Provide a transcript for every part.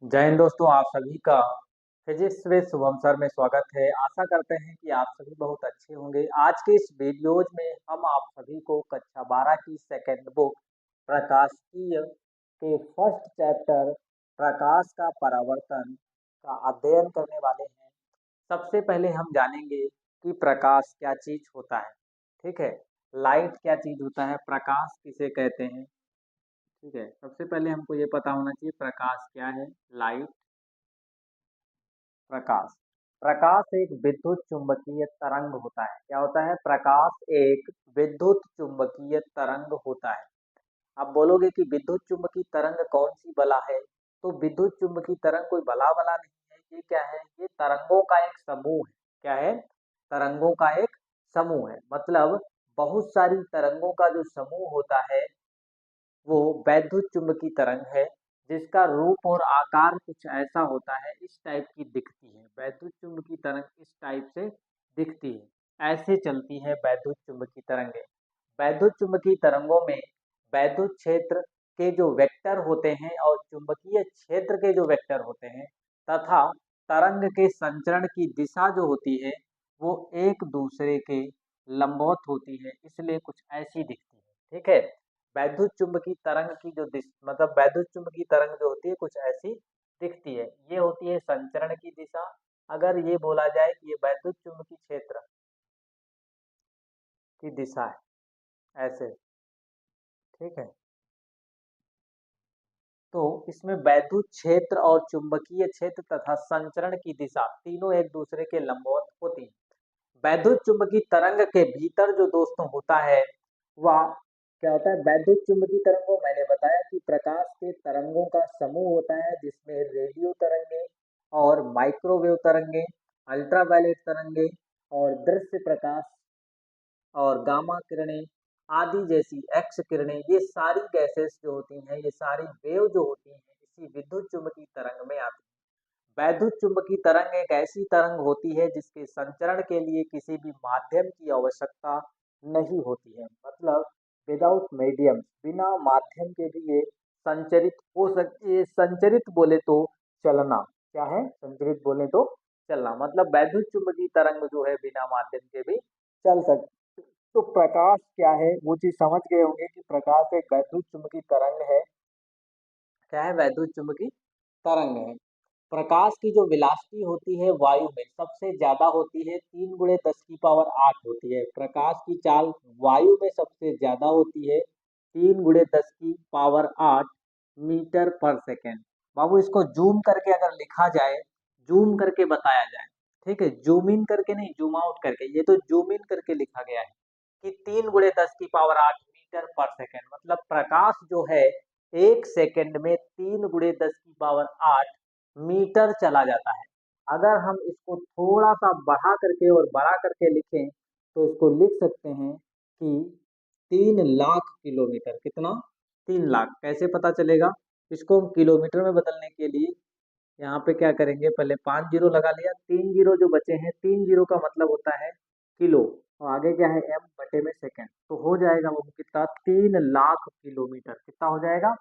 जय हिंद दोस्तों, आप सभी का फिजिक्स विद शुभम सर में स्वागत है। आशा करते हैं कि आप सभी बहुत अच्छे होंगे। आज के इस वीडियोज में हम आप सभी को कक्षा 12 की सेकंड बुक प्रकाशिकीय के फर्स्ट चैप्टर प्रकाश का परावर्तन का अध्ययन करने वाले हैं। सबसे पहले हम जानेंगे कि प्रकाश क्या चीज होता है। ठीक है, लाइट क्या चीज होता है, प्रकाश किसे कहते हैं। ठीक है, सबसे पहले हमको ये पता होना चाहिए प्रकाश क्या है। लाइट, प्रकाश। प्रकाश एक विद्युत चुंबकीय तरंग होता है। क्या होता है? प्रकाश एक विद्युत चुंबकीय तरंग होता है। आप बोलोगे कि विद्युत चुंबकीय तरंग कौन सी बला है, तो विद्युत चुंबकीय तरंग कोई बला बला नहीं है। ये क्या है? ये तरंगों का एक समूह है। क्या है? तरंगों का एक समूह है। मतलब बहुत सारी तरंगों का जो समूह होता है वो वैद्युत चुंबकीय तरंग है, जिसका रूप और आकार कुछ ऐसा होता है, इस टाइप की दिखती है। वैद्युत चुंबकीय तरंग इस टाइप से दिखती है, ऐसे चलती है वैद्युत चुंबकीय तरंगें। वैद्युत चुंबकीय तरंगों में वैद्युत क्षेत्र के जो वेक्टर होते हैं और चुंबकीय क्षेत्र के जो वेक्टर होते हैं तथा तरंग के संचरण की दिशा जो होती है वो एक दूसरे के लंबवत होती है, इसलिए कुछ ऐसी दिखती है। ठीक है, वैद्युत चुंबकीय तरंग की जो मतलब वैद्युत चुंबकीय तरंग जो होती है कुछ ऐसी दिखती है। ये होती है संचरण की दिशा। अगर ये बोला जाए कि ये वैद्युत चुंबकीय क्षेत्र की दिशा है, ऐसे। ठीक है, तो इसमें वैद्युत क्षेत्र और चुंबकीय क्षेत्र तथा संचरण की दिशा तीनों एक दूसरे के लंबवत होती है। वैद्युत चुंबकीय तरंग के भीतर जो दोस्तों होता है वह क्या होता है? वैद्युत चुंबकीय तरंगों, मैंने बताया कि प्रकाश के तरंगों का समूह होता है, जिसमें रेडियो तरंगे और माइक्रोवेव तरंगे, अल्ट्रावायलेट तरंगे और दृश्य प्रकाश और गामा किरणें आदि जैसी एक्स किरणें, ये सारी गैसेस जो होती हैं, ये सारी वेव जो होती हैं, इसी विद्युत चुंबकीय तरंग में आती हैं। वैद्युत चुंबकीय तरंग एक ऐसी तरंग होती है जिसके संचरण के लिए किसी भी माध्यम की आवश्यकता नहीं होती है। मतलब विदाउट मीडियम, बिना माध्यम के भी ये संचरित हो सकती है। संचरित बोले तो चलना। क्या है? संचरित बोले तो चलना। मतलब वैद्युत चुंबकीय तरंग जो है बिना माध्यम के भी चल सकती। तो प्रकाश क्या है वो चीज समझ गए होंगे कि प्रकाश एक वैद्युत चुंबकीय तरंग है। क्या है? वैद्युत चुंबकीय तरंग है। प्रकाश की जो विलासिटी होती है वायु में सबसे ज्यादा होती है, 3 × 10⁸ होती है। प्रकाश की चाल वायु में सबसे ज्यादा होती है, 3 × 10⁸ मीटर पर सेकेंड। बाबू इसको जूम करके अगर लिखा जाए, जूम करके बताया जाए, ठीक है, जूम इन करके नहीं, जूम आउट करके, ये तो जूम इन करके लिखा गया है कि 3 × 10⁸ मीटर पर सेकेंड। मतलब प्रकाश जो है 1 सेकंड में 3 × 10⁸ मीटर चला जाता है। अगर हम इसको थोड़ा सा बढ़ा करके और बड़ा करके लिखें तो इसको लिख सकते हैं कि 3 लाख किलोमीटर। कितना? 3 लाख। कैसे पता चलेगा? इसको हम किलोमीटर में बदलने के लिए यहाँ पे क्या करेंगे, पहले 5 जीरो लगा लिया, 3 जीरो जो बचे हैं, 3 जीरो का मतलब होता है किलो, और आगे क्या है? एम बटे में सेकेंड। तो हो जाएगा वो कितना? 3 लाख किलोमीटर। कितना हो जाएगा?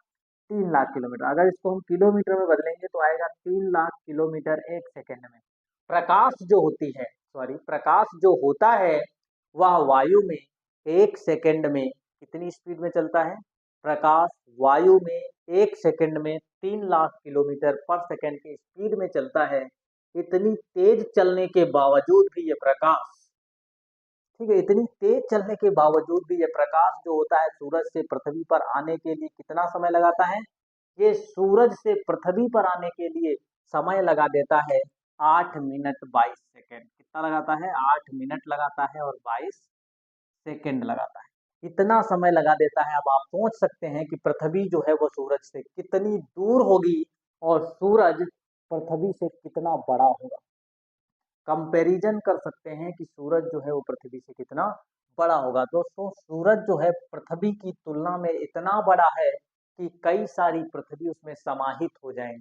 3 लाख किलोमीटर। अगर इसको हम किलोमीटर में बदलेंगे तो आएगा 3 लाख किलोमीटर 1 सेकेंड में। प्रकाश जो होती है, सॉरी, प्रकाश जो होता है वह वायु में 1 सेकेंड में कितनी स्पीड में चलता है? प्रकाश वायु में 1 सेकेंड में 3 लाख किलोमीटर पर सेकेंड की स्पीड में चलता है। इतनी तेज चलने के बावजूद भी ये प्रकाश, ठीक है, इतनी तेज चलने के बावजूद भी ये प्रकाश जो होता है सूरज से पृथ्वी पर आने के लिए कितना समय लगाता है? ये सूरज से पृथ्वी पर आने के लिए समय लगा देता है 8 मिनट 22 सेकेंड। कितना लगाता है? 8 मिनट लगाता है और 22 सेकेंड लगाता है। इतना समय लगा देता है। अब आप सोच सकते हैं कि पृथ्वी जो है वो सूरज से कितनी दूर होगी और सूरज पृथ्वी से कितना बड़ा होगा। कंपैरिजन कर सकते हैं कि सूरज जो है वो पृथ्वी से कितना बड़ा होगा। दोस्तों सूरज जो है पृथ्वी की तुलना में इतना बड़ा है कि कई सारी पृथ्वी उसमें समाहित हो जाएंगी।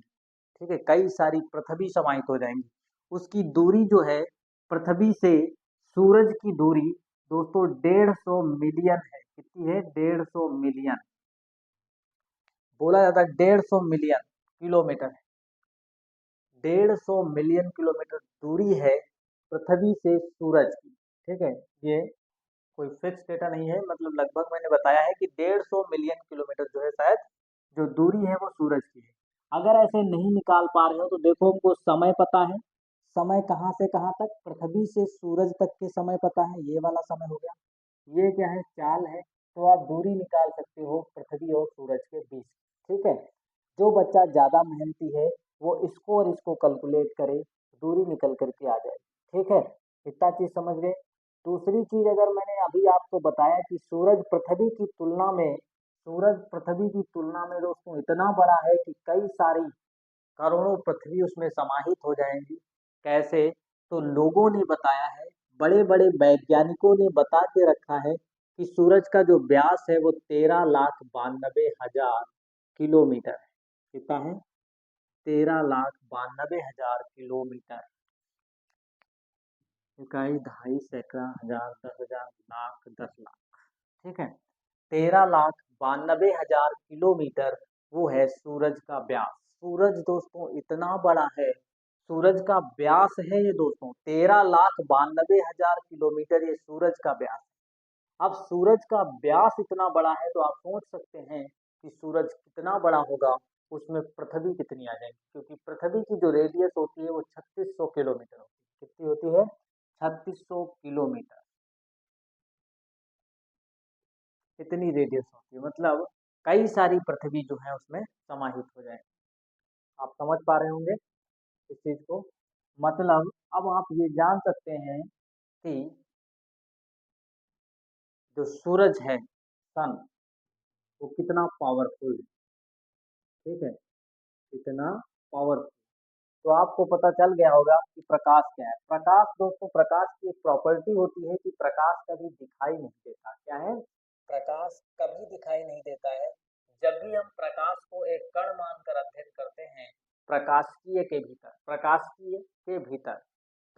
ठीक है, कई सारी पृथ्वी समाहित हो जाएंगी। उसकी दूरी जो है पृथ्वी से सूरज की दूरी दोस्तों 150 मिलियन है। कितनी है? 150 मिलियन। बोला जाता है 150 मिलियन किलोमीटर है। 150 मिलियन किलोमीटर दूरी है पृथ्वी से सूरज की। ठीक है, ये कोई फिक्स डेटा नहीं है, मतलब लगभग मैंने बताया है कि 150 मिलियन किलोमीटर जो है शायद जो दूरी है वो सूरज की है। अगर ऐसे नहीं निकाल पा रहे हो तो देखो, हमको समय पता है, समय कहाँ से कहाँ तक, पृथ्वी से सूरज तक के समय पता है, ये वाला समय हो गया। ये क्या है, चाल है, तो आप दूरी निकाल सकते हो पृथ्वी और सूरज के बीच। ठीक है, जो बच्चा ज्यादा मेहनती है वो इसको और इसको कैलकुलेट करे, दूरी निकल करके आ जाए। ठीक है, इतना चीज समझ गए। दूसरी चीज, अगर मैंने अभी आपको बताया कि सूरज पृथ्वी की तुलना में दोस्तों इतना बड़ा है कि कई सारी करोड़ों पृथ्वी उसमें समाहित हो जाएंगी। कैसे, तो लोगों ने बताया है, बड़े बड़े वैज्ञानिकों ने बता के रखा है कि सूरज का जो व्यास है वो 13,92,000 किलोमीटर है। कितना है, 13,92,000 किलोमीटर। इकाई, दहाई, सैकड़ा, हजार, 10,000, लाख, 10 लाख। ठीक है, 13,92,000 किलोमीटर वो है सूरज का व्यास। सूरज दोस्तों इतना बड़ा है, सूरज का व्यास है ये दोस्तों 13,92,000 किलोमीटर, ये सूरज का व्यास। अब सूरज का व्यास इतना बड़ा है तो आप सोच सकते हैं कि सूरज कितना बड़ा होगा, उसमें पृथ्वी कितनी आ जाएगी, क्योंकि पृथ्वी की जो रेडियस होती है वो 3600 किलोमीटर होती है। कितनी होती है, 3600 किलोमीटर, इतनी रेडियस होती है, मतलब कई सारी पृथ्वी जो है उसमें समाहित हो जाए। आप समझ पा रहे होंगे इस चीज को, मतलब अब आप ये जान सकते हैं कि जो सूरज है, सन, वो कितना पावरफुल है। ठीक है, कितना पावरफुल। तो आपको पता चल गया होगा कि प्रकाश क्या है। प्रकाश दोस्तों, प्रकाश की एक प्रॉपर्टी होती है कि प्रकाश कभी दिखाई नहीं देता। क्या है, प्रकाश कभी दिखाई नहीं देता है। जब भी हम प्रकाश को एक कण मानकर अध्ययन करते हैं, प्रकाशकीय के भीतर,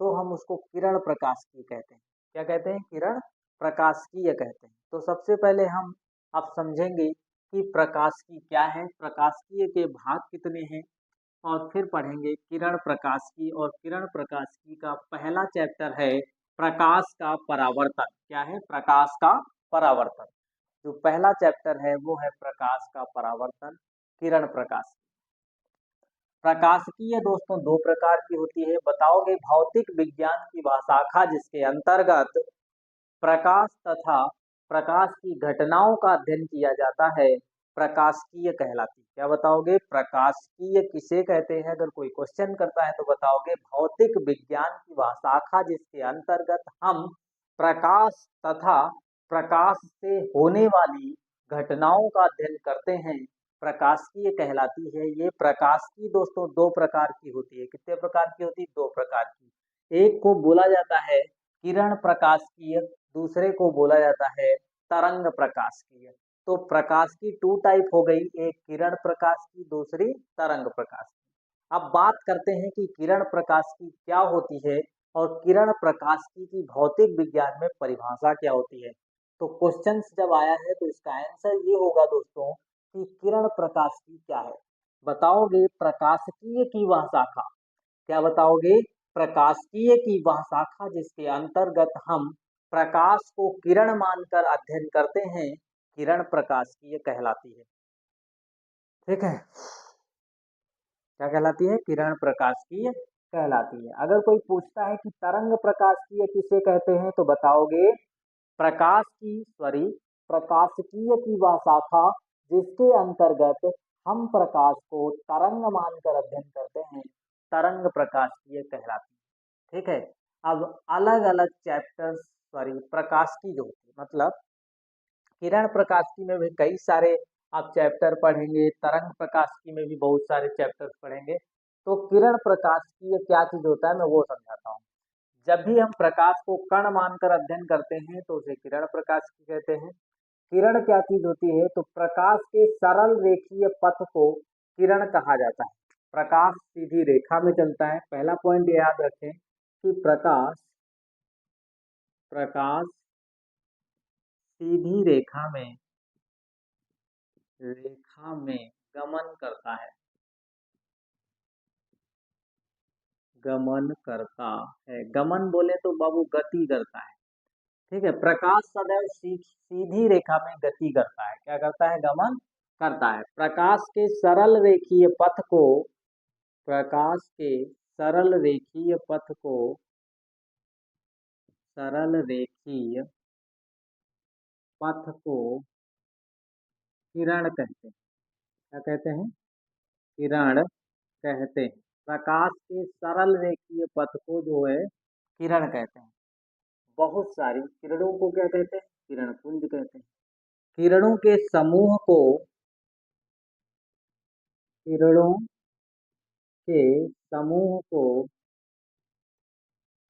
तो हम उसको किरण प्रकाशकीय कहते हैं। क्या कहते हैं, किरण प्रकाशकीय कहते हैं। तो सबसे पहले हम अब समझेंगे कि प्रकाशकीय क्या है, प्रकाशकीय के भाग कितने हैं, और फिर पढ़ेंगे किरण प्रकाशकी। और किरण प्रकाशकी का पहला चैप्टर है प्रकाश का परावर्तन। क्या है, प्रकाश का परावर्तन। जो पहला चैप्टर है वो है प्रकाश का परावर्तन, किरण प्रकाश। प्रकाशकीय दोस्तों दो प्रकार की होती है, बताओगे, भौतिक विज्ञान की वह शाखा जिसके अंतर्गत प्रकाश तथा प्रकाश की घटनाओं का अध्ययन किया जाता है, प्रकाशकीय कहलाती है। क्या बताओगे, प्रकाशकीय किसे कहते हैं, अगर कोई क्वेश्चन करता है तो बताओगे भौतिक विज्ञान की वह शाखा जिसके अंतर्गत हम प्रकाश तथा प्रकाश से होने वाली घटनाओं का अध्ययन करते हैं, प्रकाशकीय कहलाती है। ये प्रकाशकीय दोस्तों दो प्रकार की होती है। कितने प्रकार की होती है, दो प्रकार की। एक को बोला जाता है किरण प्रकाशकीय, दूसरे को बोला जाता है तरंग प्रकाशकीय। तो प्रकाश की टू टाइप हो गई, एक किरण प्रकाश की, दूसरी तरंग प्रकाश की। अब बात करते हैं कि किरण प्रकाश की क्या होती है और किरण प्रकाश की भौतिक विज्ञान में परिभाषा क्या होती है। तो क्वेश्चन जब आया है तो इसका आंसर ये होगा दोस्तों कि किरण प्रकाश की क्या है। बताओगे, प्रकाशकीय की वह शाखा। क्या बताओगे, प्रकाशकीय की वह शाखा जिसके अंतर्गत हम प्रकाश को किरण मानकर अध्ययन करते हैं, किरण प्रकाशकीय कहलाती है। ठीक है, क्या कहलाती है, किरण प्रकाशकीय कहलाती है। अगर कोई पूछता है कि तरंग प्रकाशकीय किसे कहते हैं तो बताओगे प्रकाशकीय की वह शाखा जिसके अंतर्गत हम प्रकाश को तरंग मानकर अध्ययन करते हैं, तरंग प्रकाशकीय कहलाती है। ठीक है, अब अलग अलग चैप्टर्स, प्रकाश की जो होती है, मतलब किरण प्रकाश में भी कई सारे आप चैप्टर पढ़ेंगे, तरंग प्रकाश में भी बहुत सारे चैप्टर्स पढ़ेंगे। तो किरण प्रकाश की क्या चीज होता है मैं वो समझाता हूँ। जब भी हम प्रकाश को कण मानकर अध्ययन करते हैं तो उसे किरण प्रकाश की कहते हैं। किरण क्या चीज होती है, तो प्रकाश के सरल रेखीय पथ को किरण कहा जाता है। प्रकाश सीधी रेखा में चलता है, पहला पॉइंट याद रखें कि प्रकाश प्रकाश सीधी रेखा में गमन करता है। गमन करता है। गमन बोले तो बाबू गति करता है। ठीक है, प्रकाश सदैव सीधी रेखा में गति करता है। क्या करता है? गमन करता है। प्रकाश के सरल रेखीय पथ को सरल रेखीय पथ को किरण कहते हैं। क्या कहते हैं? किरण कहते हैं। प्रकाश के सरल रेखीय पथ को जो है किरण कहते हैं। बहुत सारी किरणों को क्या कहते हैं? किरण पुंज कहते हैं। किरणों के समूह को किरणों के समूह को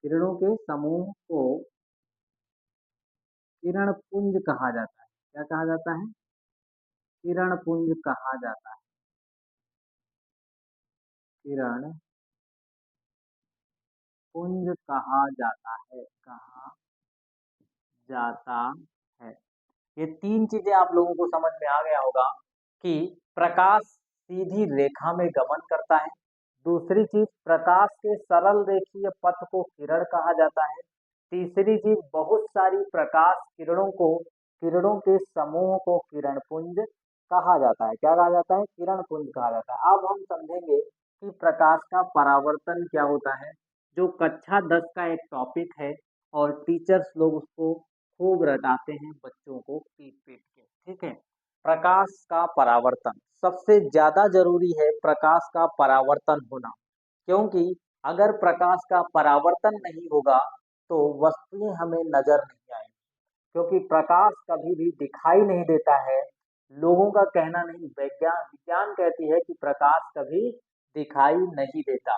किरणों के समूह को किरण पुंज कहा जाता है। क्या कहा जाता है? किरण पुंज कहा जाता है। किरण पुंज कहा जाता है। कहा जाता है। ये तीन चीजें आप लोगों को समझ में आ गया होगा कि प्रकाश सीधी रेखा में गमन करता है। दूसरी चीज, प्रकाश के सरल रेखीय पथ को किरण कहा जाता है। तीसरी चीज, बहुत सारी प्रकाश किरणों के समूह को किरण पुंज कहा जाता है। क्या कहा जाता है? किरण पुंज कहा जाता है। अब हम समझेंगे कि प्रकाश का परावर्तन क्या होता है, जो कक्षा 10 का एक टॉपिक है और टीचर्स लोग उसको खूब रटाते हैं बच्चों को पीट पीट के। ठीक है, प्रकाश का परावर्तन सबसे ज्यादा जरूरी है। प्रकाश का परावर्तन होना, क्योंकि अगर प्रकाश का परावर्तन नहीं होगा तो वस्तुएं हमें नजर नहीं आएंगी। क्योंकि प्रकाश कभी भी दिखाई नहीं देता है। लोगों का कहना नहीं, विज्ञान कहती है कि प्रकाश कभी दिखाई नहीं देता।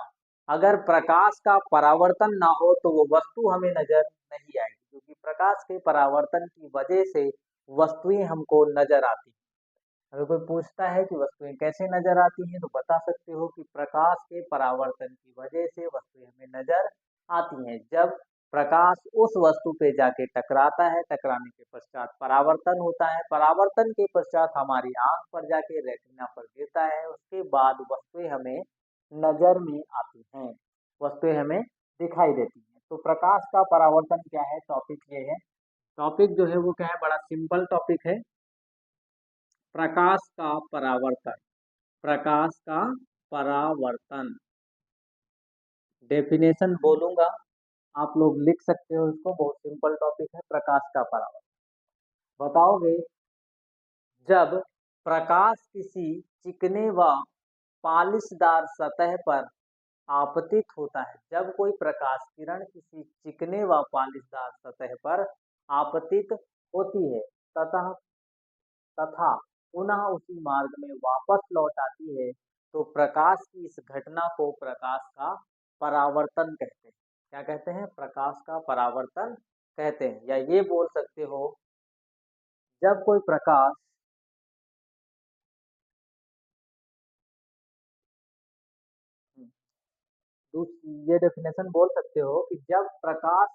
अगर प्रकाश का परावर्तन ना हो तो वो वस्तु हमें नजर नहीं आएगी, क्योंकि प्रकाश के परावर्तन की वजह से वस्तुएं हमको नजर आती हैं। अगर कोई पूछता है कि वस्तुएं कैसे नजर आती हैं, तो बता सकते हो कि प्रकाश के परावर्तन की वजह से वस्तुएं हमें नजर आती हैं। जब प्रकाश उस वस्तु पे जाके टकराता है, टकराने के पश्चात परावर्तन होता है, परावर्तन के पश्चात हमारी आंख पर जाके रेटिना पर गिरता है, उसके बाद वस्तुएं हमें नजर में आती हैं, वस्तुएं हमें दिखाई देती हैं। तो प्रकाश का परावर्तन क्या है, टॉपिक ये है। टॉपिक जो है वो क्या है, बड़ा सिंपल टॉपिक है। प्रकाश का परावर्तन। प्रकाश का परावर्तन डेफिनेशन बोलूंगा, आप लोग लिख सकते हो इसको। बहुत सिंपल टॉपिक है प्रकाश का परावर्तन। बताओगे, जब प्रकाश किसी चिकने व पालिशदार सतह पर आपतित होता है, जब कोई प्रकाश किरण किसी चिकने व पालिशदार सतह पर आपतित होती है तथा तथा पुनः उसी मार्ग में वापस लौट आती है, तो प्रकाश की इस घटना को प्रकाश का परावर्तन कहते हैं। क्या कहते हैं? प्रकाश का परावर्तन कहते हैं। या ये बोल सकते हो, जब कोई प्रकाश ये डेफिनेशन बोल सकते हो कि जब प्रकाश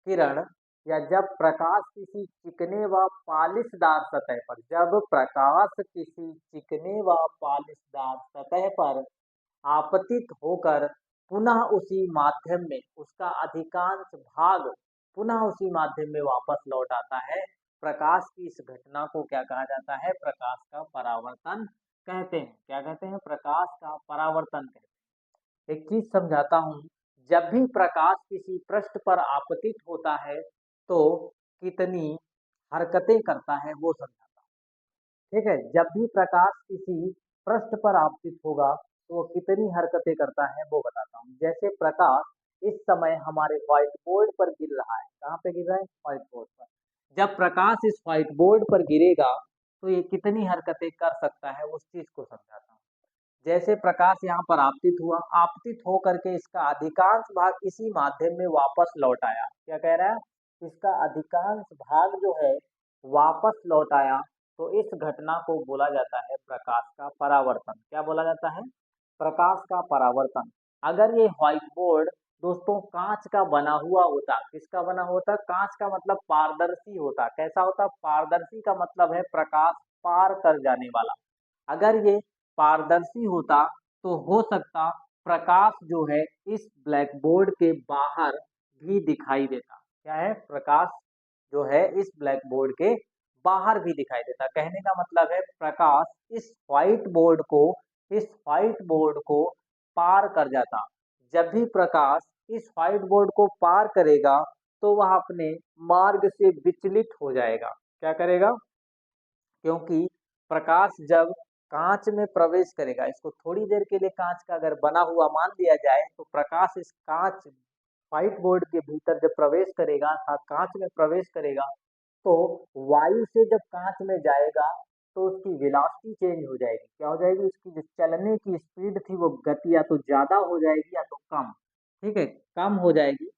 किरण या जब प्रकाश किसी चिकने व पालिशदार सतह पर जब प्रकाश किसी चिकने व पालिशदार सतह पर आपतित होकर पुनः उसी माध्यम में उसका अधिकांश भाग पुनः उसी माध्यम में वापस लौट आता है, प्रकाश की इस घटना को क्या कहा जाता है? प्रकाश का परावर्तन कहते हैं। क्या कहते हैं? प्रकाश का परावर्तन कहते हैं। एक चीज समझाता हूँ, जब भी प्रकाश किसी पृष्ठ पर आपतित होता है तो कितनी हरकतें करता है वो समझाता हूँ। ठीक है, जब भी प्रकाश किसी पृष्ठ पर आपतित होगा तो वो कितनी हरकतें करता है वो बताता हूँ। जैसे प्रकाश इस समय हमारे व्हाइट बोर्ड पर गिर रहा है। कहाँ पे गिर रहा है? व्हाइट बोर्ड पर। जब प्रकाश इस व्हाइट बोर्ड पर गिरेगा तो ये कितनी हरकतें कर सकता है, उस चीज को समझाता हूँ। जैसे प्रकाश यहाँ पर आपतित हुआ, आपतित होकर के इसका अधिकांश भाग इसी माध्यम में वापस लौट आया। क्या कह रहा है? इसका अधिकांश भाग जो है वापस लौट आया, तो इस घटना को बोला जाता है प्रकाश का परावर्तन। क्या बोला जाता है? प्रकाश का परावर्तन। अगर ये व्हाइट बोर्ड दोस्तों कांच का बना हुआ होता, किसका बना होता? कांच का मतलब पारदर्शी होता। कैसा होता? पारदर्शी का मतलब है प्रकाश पार कर जाने वाला। अगर ये पारदर्शी होता तो हो सकता प्रकाश जो है इस ब्लैक बोर्ड के बाहर भी दिखाई देता। क्या है? प्रकाश जो है इस ब्लैक बोर्ड के बाहर भी दिखाई देता। कहने का मतलब है प्रकाश इस व्हाइट बोर्ड को पार कर जाता। जब भी प्रकाश इस व्हाइट बोर्ड को पार करेगा तो वह अपने मार्ग से विचलित हो जाएगा। क्या करेगा? क्योंकि प्रकाश जब कांच में प्रवेश करेगा, इसको थोड़ी देर के लिए कांच का अगर बना हुआ मान लिया जाए, तो प्रकाश इस कांच व्हाइट बोर्ड के भीतर जब प्रवेश करेगा अर्थात कांच में प्रवेश करेगा, तो वायु से जब कांच में जाएगा तो उसकी वेलोसिटी चेंज हो जाएगी। क्या हो जाएगी? उसकी जो चलने की स्पीड थी वो गति या तो ज्यादा हो जाएगी या तो कम। ठीक है, कम हो जाएगी,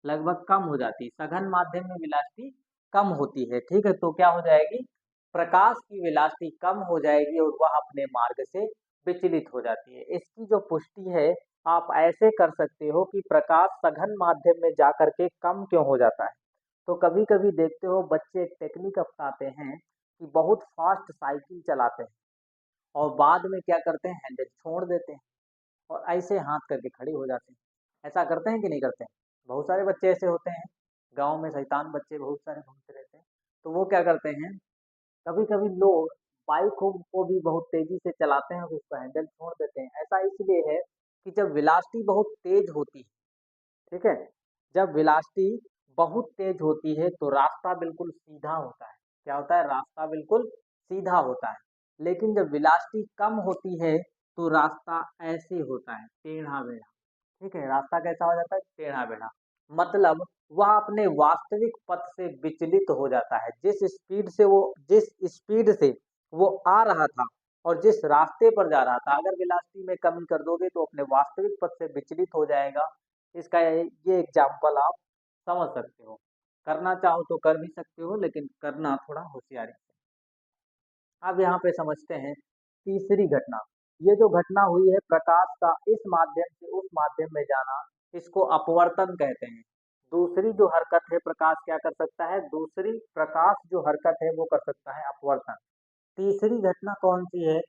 लगभग कम हो जाती है। सघन माध्यम में वेलोसिटी कम होती है। ठीक है, तो क्या हो जाएगी? प्रकाश की वेलोसिटी कम हो जाएगी और वह अपने मार्ग से विचलित हो जाती है। इसकी जो पुष्टि है आप ऐसे कर सकते हो कि प्रकाश सघन माध्यम में जाकर के कम क्यों हो जाता है। तो कभी कभी देखते हो बच्चे एक टेक्निक अपनाते हैं कि बहुत फास्ट साइकिल चलाते हैं और बाद में क्या करते हैं, हैंडल छोड़ देते हैं और ऐसे हाथ करके खड़े हो जाते हैं। ऐसा करते हैं कि नहीं करते हैं? बहुत सारे बच्चे ऐसे होते हैं, गांव में शैतान बच्चे बहुत सारे घूमते रहते हैं। तो वो क्या करते हैं, कभी कभी लोग बाइक को भी बहुत तेजी से चलाते हैं और उसका हैंडल छोड़ देते हैं। ऐसा इसलिए है कि जब वेलोसिटी बहुत तेज होती है, ठीक है, जब वेलोसिटी बहुत तेज होती है तो रास्ता बिल्कुल सीधा होता है। क्या होता है? रास्ता बिल्कुल सीधा होता है। लेकिन जब वेलोसिटी कम होती है तो रास्ता ऐसे होता है, टेढ़ा मेढ़ा। ठीक है, रास्ता कैसा हो जाता है? टेढ़ा मेढ़ा। मतलब वह अपने वास्तविक पथ से विचलित हो जाता है। जिस स्पीड से वो आ रहा था और जिस रास्ते पर जा रहा था, अगर वेलोसिटी में कमी कर दोगे तो अपने वास्तविक पथ से विचलित हो जाएगा। इसका ये एग्जाम्पल आप समझ सकते हो। करना चाहो तो कर भी सकते हो, लेकिन करना थोड़ा होशियारी से। अब यहाँ पे समझते हैं तीसरी घटना। ये जो घटना हुई है प्रकाश का इस माध्यम से उस माध्यम में जाना, इसको अपवर्तन कहते हैं। दूसरी जो हरकत है प्रकाश क्या कर सकता है? दूसरी प्रकाश जो हरकत है वो कर सकता है अपवर्तन। तीसरी घटना कौन सी है?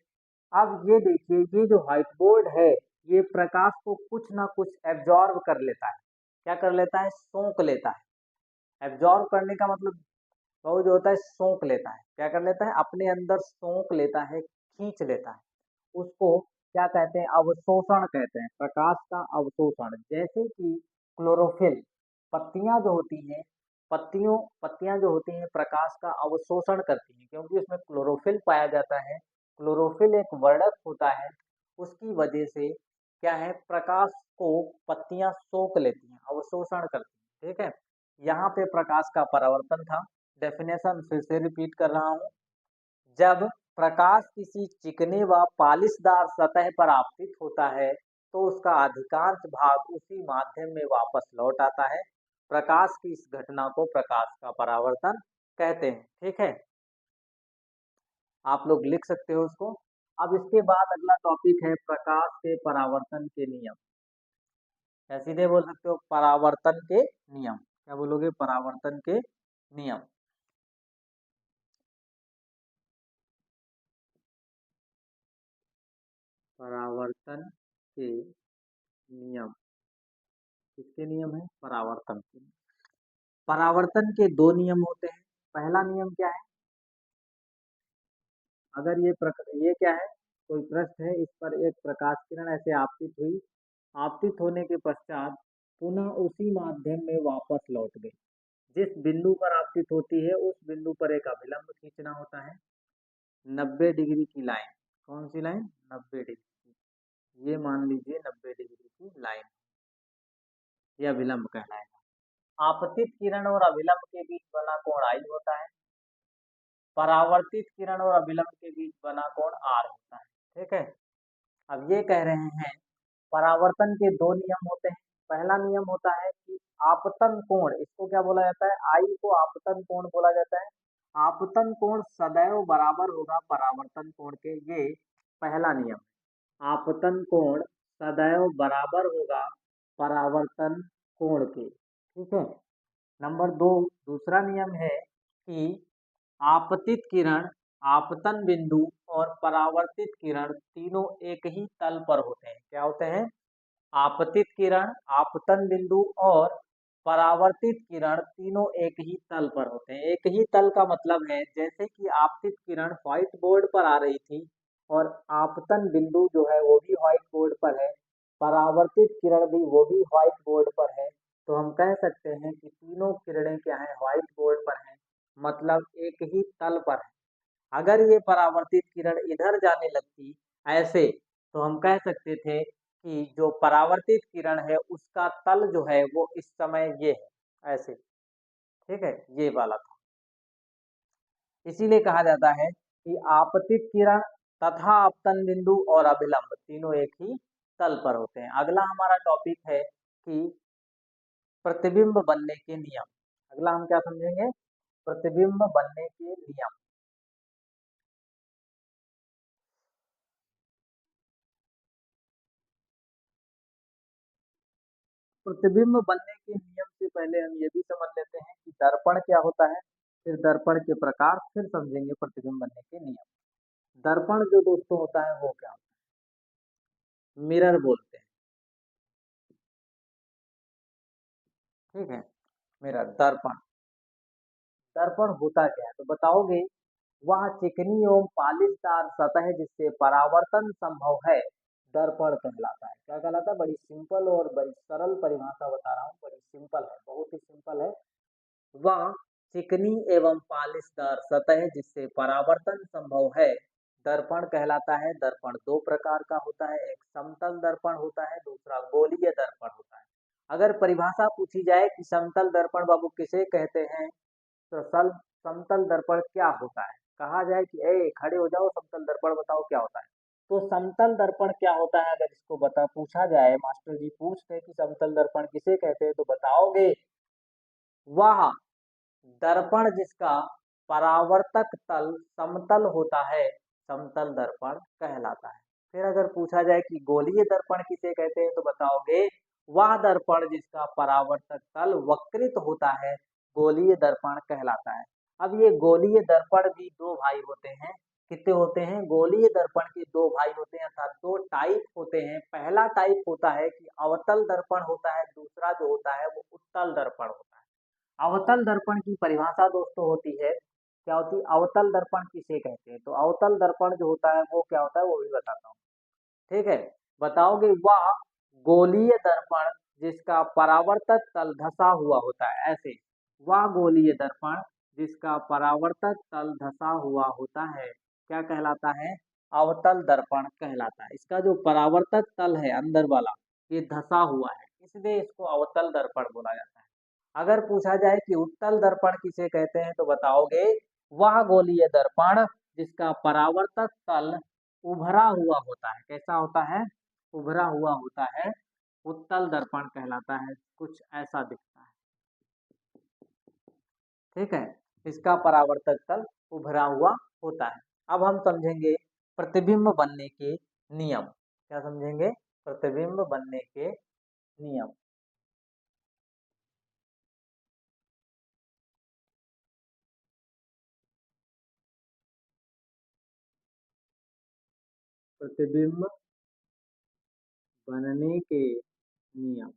अब ये देखिए, ये जो व्हाइट बोर्ड है ये प्रकाश को कुछ ना कुछ एब्जॉर्ब कर लेता है। क्या कर लेता है? सोख लेता है। एब्जॉर्ब करने का मतलब वो जो होता है सोख लेता है। क्या कर लेता है? अपने अंदर सोख लेता है, खींच लेता है। उसको क्या कहते हैं? अवशोषण कहते हैं, प्रकाश का अवशोषण। जैसे कि क्लोरोफिल, पत्तियां जो होती हैं, पत्तियां जो होती हैं प्रकाश का अवशोषण करती हैं, क्योंकि उसमें क्लोरोफिल पाया जाता है। क्लोरोफिल एक वर्णक होता है, उसकी वजह से क्या है, प्रकाश को पत्तियां सोख लेती हैं, अवशोषण करती हैं। ठीक है, यहाँ पे प्रकाश का परावर्तन था। डेफिनेशन फिर से रिपीट कर रहा हूँ। जब प्रकाश किसी चिकने व पालिशदार सतह पर आपतित होता है तो उसका अधिकांश भाग उसी माध्यम में वापस लौट आता है। प्रकाश की इस घटना को प्रकाश का परावर्तन कहते हैं। ठीक है, आप लोग लिख सकते हो उसको। अब इसके बाद अगला टॉपिक है प्रकाश के परावर्तन के नियम। या सीधे बोल सकते हो परावर्तन के नियम। क्या बोलोगे? परावर्तन के नियम। परावर्तन के नियम किसके नियम है? परावर्तन के। परावर्तन के दो नियम होते हैं। पहला नियम क्या है? अगर ये क्या है, कोई पृष्ठ है, इस पर एक प्रकाश किरण ऐसे आपतित हुई, आपतित होने के पश्चात पुनः उसी माध्यम में वापस लौट गई। जिस बिंदु पर आपतित होती है उस बिंदु पर एक अभिलंब खींचना होता है, 90 डिग्री की लाइन। कौन सी लाइन? 90 डिग्री की। ये मान लीजिए 90 डिग्री की लाइन, ये अभिलंब कहलाएगा। आपतित किरण और अभिलंब के बीच बना कोण आई होता है। परावर्तित किरण और अभिलंब के बीच बना कोण आर होता है। ठीक है, अब ये कह रहे हैं परावर्तन के दो नियम होते हैं। पहला नियम होता है कि आपतन कोण, इसको क्या बोला जाता है? आई को आपतन कोण बोला जाता है। आपतन कोण सदैव बराबर होगा परावर्तन कोण के, ये पहला नियम। आपतन कोण सदैव बराबर होगा परावर्तन कोण के। ठीक है, नंबर दो, दूसरा नियम है कि आपतित किरण, आपतन बिंदु और परावर्तित किरण तीनों एक ही तल पर होते हैं। क्या होते हैं? आपतित किरण, आपतन बिंदु और परावर्तित किरण तीनों एक ही तल पर होते हैं। एक ही तल का मतलब है जैसे कि आपतित किरण व्हाइट बोर्ड पर आ रही थी और आपतन बिंदु जो है वो भी व्हाइट बोर्ड पर है, परावर्तित किरण भी वो भी व्हाइट बोर्ड पर है, तो हम कह सकते हैं कि तीनों किरणें क्या है, व्हाइट बोर्ड पर हैं, मतलब एक ही तल पर है। अगर ये परावर्तित किरण इधर जाने लगती ऐसे, तो हम कह सकते थे कि जो परावर्तित किरण है उसका तल जो है वो इस समय ये है ऐसे। ठीक है, ये वाला था। इसीलिए कहा जाता है कि आपतित किरण तथा आपतन बिंदु और अभिलंब तीनों एक ही तल पर होते हैं। अगला हमारा टॉपिक है कि प्रतिबिंब बनने के नियम। अगला हम क्या समझेंगे, प्रतिबिंब बनने के नियम। प्रतिबिंब बनने के नियम से पहले हम ये भी समझ लेते हैं कि दर्पण क्या होता है, फिर दर्पण के प्रकार, फिर समझेंगे प्रतिबिंब बनने के नियम। दर्पण जो दोस्तों होता है वो क्या होता है, मिरर बोलते हैं। ठीक है, मिरर, दर्पण। दर्पण होता क्या है तो बताओगे, वह चिकनी एवं पालिशदार सतह है जिससे परावर्तन संभव है, दर्पण कहलाता है। क्या कहलाता है, बड़ी सिंपल और बड़ी सरल परिभाषा बता रहा हूँ, बड़ी सिंपल है, बहुत ही सिंपल है। वह चिकनी एवं पालिशदार सतह जिससे परावर्तन संभव है, दर्पण कहलाता है। दर्पण दो प्रकार का होता है, एक समतल दर्पण होता है, दूसरा गोलीय दर्पण होता है। अगर परिभाषा पूछी जाए कि समतल दर्पण बाबू किसे कहते हैं, तो समतल दर्पण क्या होता है, कहा जाए कि ए खड़े हो जाओ, समतल दर्पण बताओ क्या होता है, तो समतल दर्पण क्या होता है अगर इसको बता पूछा जाए, मास्टर जी पूछते कि समतल दर्पण किसे कहते हैं, तो बताओगे वह दर्पण जिसका परावर्तक तल समतल होता है, समतल दर्पण कहलाता है। फिर अगर पूछा जाए कि गोलीय दर्पण किसे कहते हैं, तो बताओगे वह दर्पण जिसका परावर्तक तल वक्रित होता है, गोलीय दर्पण कहलाता है। अब ये गोलीय दर्पण भी दो भाई होते हैं, कितने होते हैं, गोलीय दर्पण के दो भाई होते हैं, अर्थात दो टाइप होते हैं। पहला टाइप होता है कि अवतल दर्पण होता है, दूसरा जो होता है वो उत्तल दर्पण होता है। अवतल दर्पण की परिभाषा दोस्तों होती है, क्या होती है, अवतल दर्पण किसे कहते हैं, तो अवतल दर्पण जो होता है वो क्या होता है वो भी बताता हूँ। ठीक है, बताओगे वह गोलीय दर्पण जिसका परावर्तक तल धसा हुआ होता है, ऐसे, वह गोलीय दर्पण जिसका परावर्तक तल धसा हुआ होता है, क्या कहलाता है, अवतल दर्पण कहलाता है। इसका जो परावर्तक तल है अंदर वाला, ये धसा हुआ है, इसलिए इसको अवतल दर्पण बोला जाता है। अगर पूछा जाए कि उत्तल दर्पण किसे कहते हैं, तो बताओगे वह गोलीय दर्पण जिसका परावर्तक तल उभरा हुआ होता है, कैसा होता है, उभरा हुआ होता है, उत्तल दर्पण कहलाता है, कुछ ऐसा दिखता है। ठीक है, इसका परावर्तक तल उभरा हुआ होता है। अब हम समझेंगे प्रतिबिंब बनने के नियम। क्या समझेंगे, प्रतिबिंब बनने के नियम। प्रतिबिंब बनने के नियम।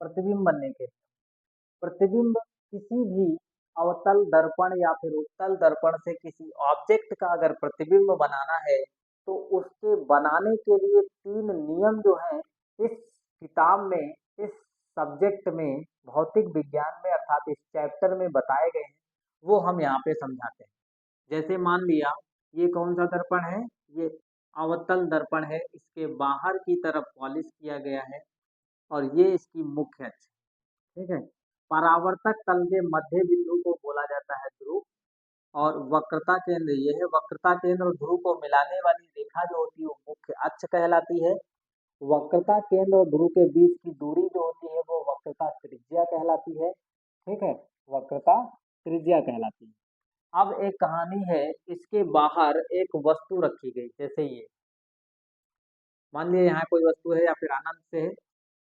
प्रतिबिंब बनने के, प्रतिबिंब किसी भी अवतल दर्पण या फिर उत्तल दर्पण से किसी ऑब्जेक्ट का अगर प्रतिबिंब बनाना है, तो उसके बनाने के लिए तीन नियम जो हैं इस किताब में, इस सब्जेक्ट में, भौतिक विज्ञान में अर्थात इस चैप्टर में बताए गए हैं, वो हम यहाँ पे समझाते हैं। जैसे मान लिया ये कौन सा दर्पण है, ये अवतल दर्पण है, इसके बाहर की तरफ पॉलिश किया गया है और ये इसकी मुख्य अक्ष। ठीक है, परावर्तक तल के मध्य बिंदु को बोला जाता है ध्रुव, और वक्रता केंद्र ये है, वक्रता केंद्र और ध्रुव को मिलाने वाली रेखा जो होती है वो मुख्य अक्ष कहलाती है। वक्रता केंद्र और ध्रुव के बीच की दूरी जो होती है वो वक्रता त्रिज्या कहलाती है। ठीक है, वक्रता त्रिज्या कहलाती है। अब एक कहानी है, इसके बाहर एक वस्तु रखी गई, जैसे ये मान लिया यहाँ कोई वस्तु है या फिर अनंत से है।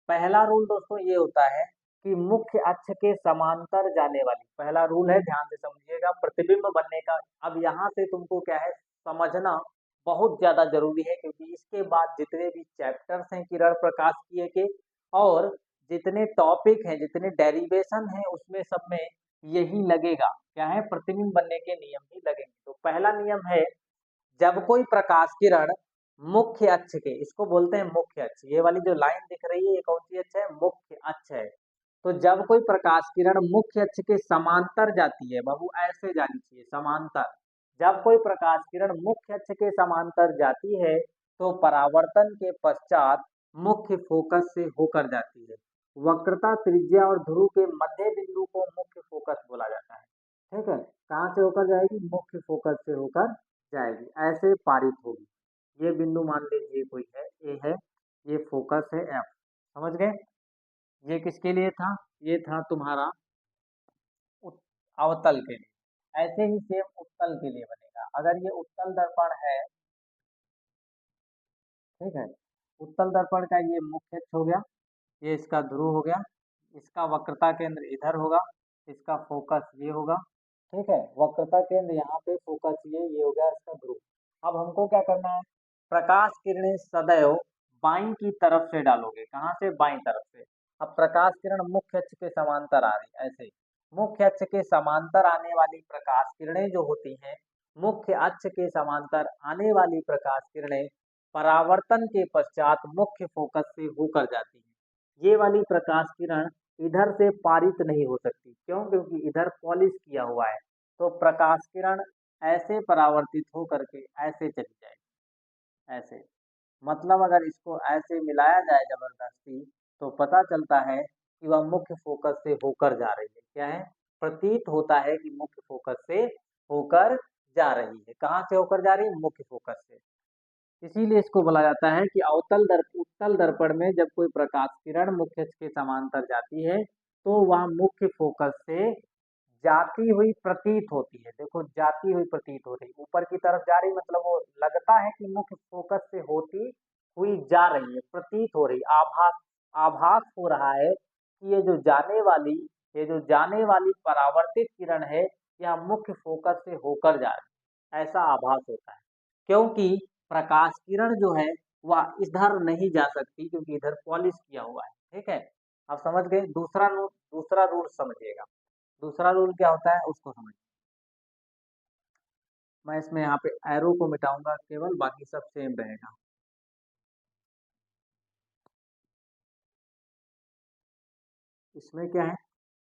पहला रूल दोस्तों ये होता है कि मुख्य अक्ष के समांतर जाने वाली, पहला रूल है, ध्यान से समझिएगा प्रतिबिंब बनने का। अब यहाँ से तुमको क्या है समझना बहुत ज़्यादा जरूरी है, क्योंकि इसके बाद जितने भी चैप्टर्स हैं किरण प्रकाशिकी के, और जितने टॉपिक हैं, जितने डेरिवेशन हैं, उसमें सब में यही लगेगा। क्या है? प्रतिबिंब बनने के नियम ही लगेंगे। तो पहला नियम है, जब कोई प्रकाश किरण मुख्य अक्ष के, इसको बोलते हैं मुख्य अक्ष, ये वाली जो लाइन दिख रही है ये कौन सी अक्ष है? मुख्य अक्ष है। तो जब कोई प्रकाश किरण मुख्य अक्ष के समांतर जाती है, बाबू ऐसे जानी चाहिए, समांतर। जब कोई प्रकाश किरण मुख्य अक्ष के समांतर जाती है तो परावर्तन के पश्चात मुख्य फोकस से होकर जाती है। वक्रता, त्रिज्या और ध्रुव के मध्य बिंदु को मुख्य फोकस बोला जाता है। ठीक है, कहाँ से होकर जाएगी? मुख्य फोकस से होकर जाएगी, ऐसे पारित होगी। ये बिंदु मान लीजिए कोई है, ए है, ये फोकस है एफ। समझ गए? ये किसके लिए था? ये था तुम्हारा अवतल के लिए। ऐसे ही सेम उत्तल के लिए बनेगा। अगर ये उत्तल दर्पण है, ठीक है, उत्तल दर्पण का ये मुख्य अक्ष हो गया, ये इसका ध्रुव हो गया, इसका वक्रता केंद्र इधर होगा, इसका फोकस ये होगा। ठीक है, वक्रता केंद्र यहाँ पे, फोकस ये हो गया इसका ध्रुव। अब हमको क्या करना है? प्रकाश किरणें सदैव बाईं की तरफ से डालोगे। कहाँ से? बाईं तरफ से। अब प्रकाश किरण मुख्य अक्ष के समांतर आ रही, ऐसे मुख्य अक्ष के समांतर आने वाली प्रकाश किरणें जो होती हैं, मुख्य अक्ष के समांतर आने वाली प्रकाश किरणें परावर्तन के पश्चात मुख्य फोकस से होकर जाती है। ये वाली प्रकाश किरण इधर से पारित नहीं हो सकती। क्यों? क्योंकि इधर पॉलिश किया हुआ है। तो प्रकाश किरण ऐसे परावर्तित होकर के ऐसे चली जाएगी, ऐसे। मतलब अगर इसको ऐसे मिलाया जाए जबरदस्ती, तो पता चलता है कि वह मुख्य फोकस से होकर जा रही है। क्या है? प्रतीत होता है कि मुख्य फोकस से होकर जा रही है। कहाँ से होकर जा रही है? मुख्य फोकस से। इसीलिए इसको बोला जाता है कि उत्तल दर्पण में जब कोई प्रकाश किरण मुख्य अक्ष के समांतर जाती है तो वह मुख्य फोकस से जाती हुई प्रतीत होती है। देखो, जाती हुई प्रतीत हो रही, ऊपर की तरफ जा रही, मतलब वो लगता है कि मुख्य फोकस से होती हुई जा रही है, प्रतीत हो रही, आभास आभास हो रहा है कि ये जो जाने वाली परावर्तित किरण है, यह मुख्य फोकस से होकर जा रही है, ऐसा आभास होता है। क्योंकि प्रकाश किरण जो है वह इधर नहीं जा सकती, क्योंकि इधर पॉलिश किया हुआ है। ठीक है, आप समझ गए? दूसरा रूल समझिएगा। दूसरा रूल क्या होता है उसको समझिए। मैं इसमें यहाँ पे एरो को मिटाऊंगा केवल, बाकी सब सेम रहेगा। इसमें क्या है?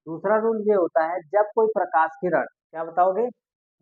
दूसरा रूल ये होता है, जब कोई प्रकाश किरण, क्या बताओगे?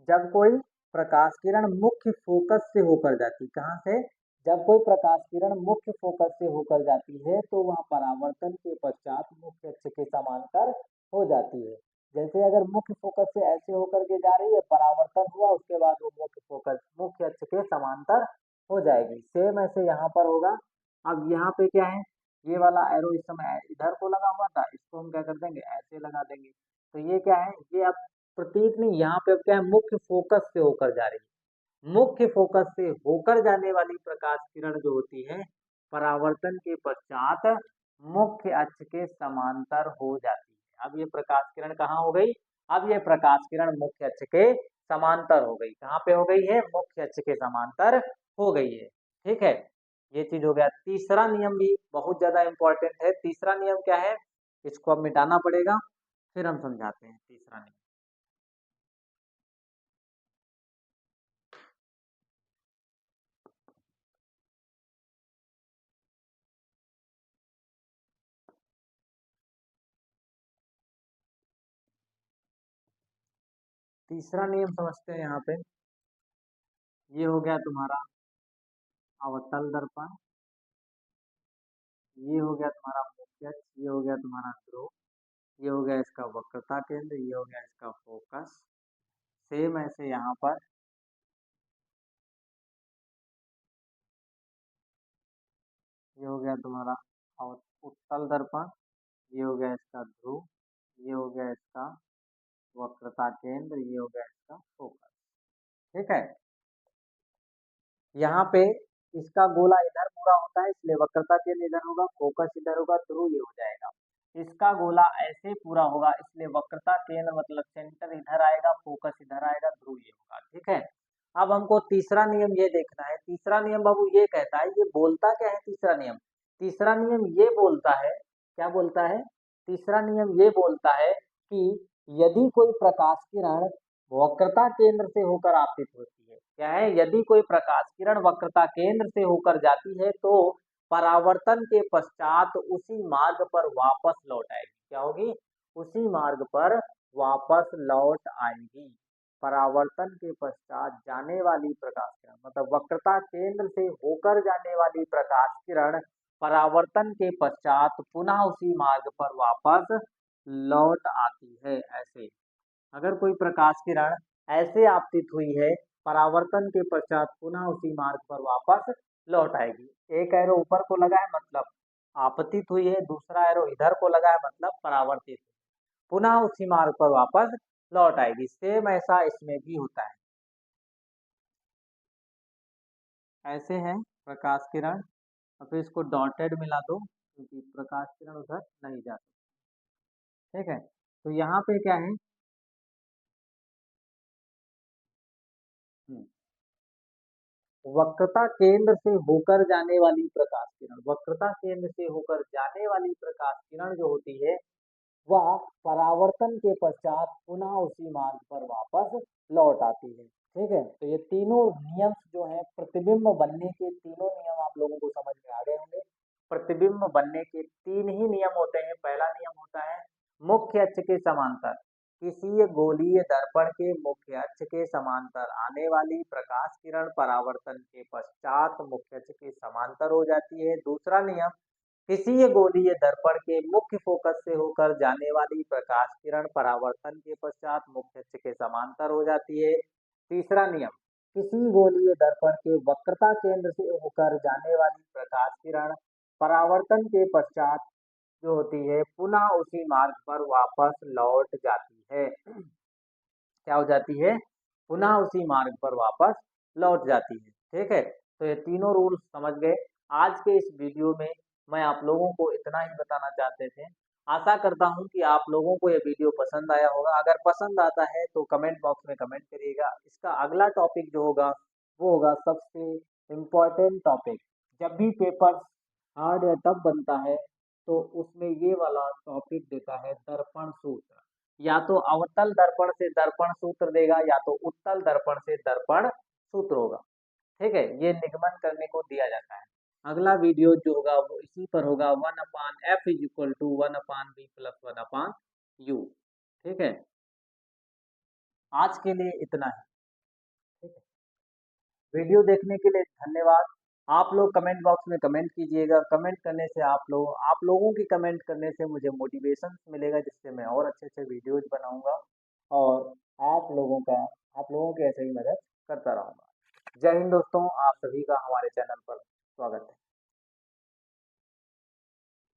जब कोई प्रकाश किरण मुख्य फोकस से होकर जाती, कहाँ से? जब कोई प्रकाश किरण मुख्य फोकस से होकर जाती है तो वह परावर्तन के पश्चात मुख्य अक्ष के समांतर हो जाती है। जैसे अगर मुख्य फोकस से ऐसे होकर के जा रही है, परावर्तन हुआ, उसके बाद वो मुख्य अक्ष के समांतर हो जाएगी। सेम ऐसे यहाँ पर होगा। अब यहाँ पे क्या है? ये वाला एरो इस समय इधर को लगा हुआ था, इसको हम क्या कर देंगे? ऐसे लगा देंगे। तो ये क्या है? ये अब प्रतीक नहीं, यहाँ पे अब क्या है? मुख्य फोकस से होकर जा रही है। मुख्य फोकस से होकर जाने वाली प्रकाश किरण जो होती है, परावर्तन के पश्चात मुख्य अक्ष के समांतर हो जाती है। अब ये प्रकाश किरण कहाँ हो गई? अब ये प्रकाश किरण मुख्य अक्ष के समांतर हो गई। कहाँ पे हो गई है? मुख्य अक्ष के समांतर हो गई है। ठीक है, ये चीज हो गया। तीसरा नियम भी बहुत ज्यादा इंपॉर्टेंट है। तीसरा नियम क्या है? इसको अब मिटाना पड़ेगा, फिर हम समझाते हैं तीसरा नियम। तीसरा नियम समझते हैं यहाँ पे। ये हो गया तुम्हारा अवतल दर्पण, ये हो गया तुम्हारा मुख्य अक्ष, ये हो गया तुम्हारा ध्रुव, ये हो गया इसका वक्रता केंद्र, ये हो गया इसका फोकस। सेम ऐसे यहाँ पर, ये हो गया तुम्हारा उत्तल दर्पण, ये हो गया इसका ध्रुव, ये हो गया इसका वक्रता केंद्र, ये हो गया इसका फोकस। ठीक है, यहाँ पे इसका गोला इधर पूरा होता है, इसलिए वक्रता केंद्र इधर होगा, फोकस इधर होगा, ध्रुव ये हो जाएगा। इसका गोला ऐसे पूरा होगा, इसलिए वक्रता केंद्र मतलब सेंटर इधर आएगा, फोकस इधर आएगा, ध्रुव ये होगा। ठीक है, अब हमको तीसरा नियम ये देखना है। तीसरा नियम बाबू ये कहता है, ये बोलता क्या है तीसरा नियम? तीसरा नियम ये बोलता है, क्या बोलता है? तीसरा नियम ये बोलता है कि यदि कोई प्रकाश किरण वक्रता केंद्र से होकर आपतित होती है, क्या है? यदि कोई प्रकाश किरण वक्रता केंद्र से होकर जाती है तो परावर्तन के पश्चात उसी मार्ग पर वापस लौट आएगी। क्या होगी? उसी मार्ग पर वापस लौट आएगी। परावर्तन के पश्चात जाने वाली प्रकाश किरण, मतलब वक्रता केंद्र से होकर जाने वाली प्रकाश किरण परावर्तन के पश्चात पुनः उसी मार्ग पर वापस लौट आती है। ऐसे अगर कोई प्रकाश किरण ऐसे आपतित हुई है, परावर्तन के पश्चात पुनः उसी मार्ग पर वापस लौट आएगी। एक एरो ऊपर को लगा है मतलब आपतित हुई है, दूसरा एरो इधर को लगा है मतलब परावर्तित, पुनः उसी मार्ग पर वापस लौट आएगी। सेम ऐसा इसमें भी होता है। ऐसे है प्रकाश किरण, और फिर इसको डॉटेड मिला दो क्योंकि प्रकाश किरण उधर नहीं जा सकती। ठीक है, तो यहाँ पे क्या है? वक्रता केंद्र से होकर जाने वाली प्रकाश किरण, वक्रता केंद्र से होकर जाने वाली प्रकाश किरण जो होती है वह परावर्तन के पश्चात पुनः उसी मार्ग पर वापस लौट आती है। ठीक है, तो ये तीनों नियम जो है प्रतिबिंब बनने के, तीनों नियम आप लोगों को समझ में आ गए होंगे। प्रतिबिंब बनने के तीन ही नियम होते हैं। पहला नियम होता है मुख्य अक्ष के समांतर, किसी गोलीय दर्पण के मुख्य अक्ष के समांतर आने वाली प्रकाश किरण परावर्तन के पश्चात मुख्य अक्ष के समांतर हो जाती है। दूसरा नियम, किसी गोलीय दर्पण के मुख्य फोकस से होकर जाने वाली प्रकाश किरण परावर्तन के पश्चात मुख्य अक्ष के समांतर हो जाती है। तीसरा नियम, किसी गोलीय दर्पण के वक्रता केंद्र से होकर जाने वाली प्रकाश किरण परावर्तन के पश्चात जो होती है पुनः उसी मार्ग पर वापस लौट जाती है। क्या हो जाती है? पुनः उसी मार्ग पर वापस लौट जाती है। ठीक है, तो ये तीनों रूल समझ गए। आज के इस वीडियो में मैं आप लोगों को इतना ही बताना चाहते थे। आशा करता हूँ कि आप लोगों को ये वीडियो पसंद आया होगा। अगर पसंद आता है तो कमेंट बॉक्स में कमेंट करिएगा। इसका अगला टॉपिक जो होगा वो होगा सबसे इम्पोर्टेंट टॉपिक। जब भी पेपर हार्ड या टफ बनता है तो उसमें ये वाला टॉपिक देता है दर्पण सूत्र। या तो अवतल दर्पण से दर्पण सूत्र देगा या तो उत्तल दर्पण से दर्पण सूत्र होगा। ठीक है, ये निगमन करने को दिया जाता है। अगला वीडियो जो होगा वो इसी पर होगा, 1/f=1/b+1/u। ठीक है, आज के लिए इतना ही। ठीक है, वीडियो देखने के लिए धन्यवाद। आप लोग कमेंट बॉक्स में कमेंट कीजिएगा। कमेंट करने से आप लोगों की कमेंट करने से मुझे मोटिवेशन मिलेगा, जिससे मैं और अच्छे अच्छे वीडियोज बनाऊंगा और आप लोगों का आप लोगों की ऐसे ही मदद करता रहूंगा। जय हिंद दोस्तों, आप सभी का हमारे चैनल पर स्वागत है।